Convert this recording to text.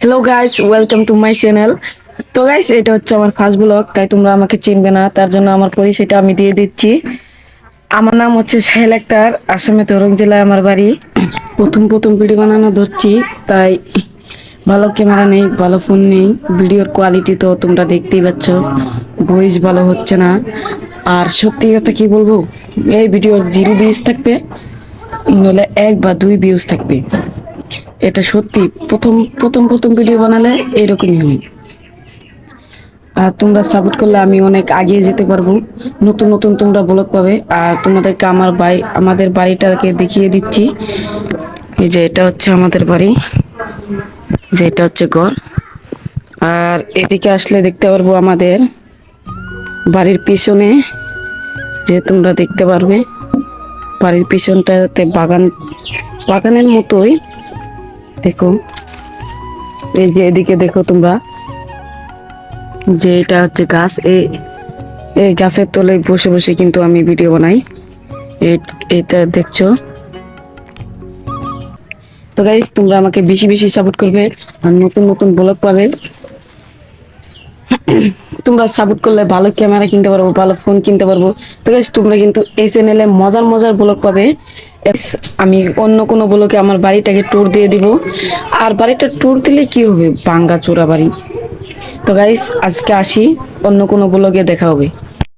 Hello guys, welcome to my channel. তো guys, এটা হচ্ছে আমার ফার্স্ট ব্লগ, তাই তোমরা আমাকে চিনবে না, তার জন্য আমার পরিচয়টা আমি দিয়ে দিচ্ছি। আমার নাম হচ্ছে সাহেল আক্তার, আসামে তরুণ জেলায় আমার বাড়ি। প্রথম প্রথম ভিডিও বানানো ধরছি, তাই ভালো ক্যামেরা নেই, ভালো ফোন নেই, ভিডিওর কোয়ালিটি তো তোমরা দেখতেই পাচ্ছ, ভয়েস ভালো হচ্ছে না। আর সত্যি কথা কি বলবো, এই ভিডিওর 0 ভিউজ থাকবে, নইলে 1 বা 2 ভিউজ থাকবে। এটা সত্যি, প্রথম প্রথম প্রথম ভিডিও বানালে এরকমই হয়। আর তোমরা সাপোর্ট করলে আমি অনেক আগিয়ে যেতে পারবো। নতুন নতুন তোমরা ব্লগ পাবে। আর তোমাদেরকে আমাদের বাড়িটাকে দেখিয়ে দিচ্ছি। এই যে এটা হচ্ছে আমাদের বাড়ি, যে এটা হচ্ছে ঘর। আর এদিকে আসলে দেখতে পারবো আমাদের বাড়ির পিছনে, যে তোমরা দেখতে পারবে বাড়ির পিছনটাতে বাগানের মতোই। দেখো, এই যে এদিকে দেখো তোমরা, যে এটা হচ্ছে গাছ। এই গাছের তলায় বসে বসে কিন্তু আমি ভিডিও বানাই। এটা দেখছো। তো গাইস, তোমরা আমাকে বেশি বেশি সাপোর্ট করবে, আর নতুন নতুন ব্লগ পাবে। তোমরা সাপোর্ট করলে ভালো ক্যামেরা কিনতে পারবো, ভালো ফোন কিনতে পারবো। তো গাইস, তোমরা কিন্তু এই চ্যানেলে মজার মজার ব্লগ পাবে। আমি অন্য কোনো ব্লগে আমার বাড়িটাকে ট্যুর দিয়ে দিব। আর বাড়িটা ট্যুর দিলে কি হবে, ভাঙ্গা চোরা বাড়ি। তো গাইস, আজকে আসি, অন্য কোনো ব্লগে দেখা হবে।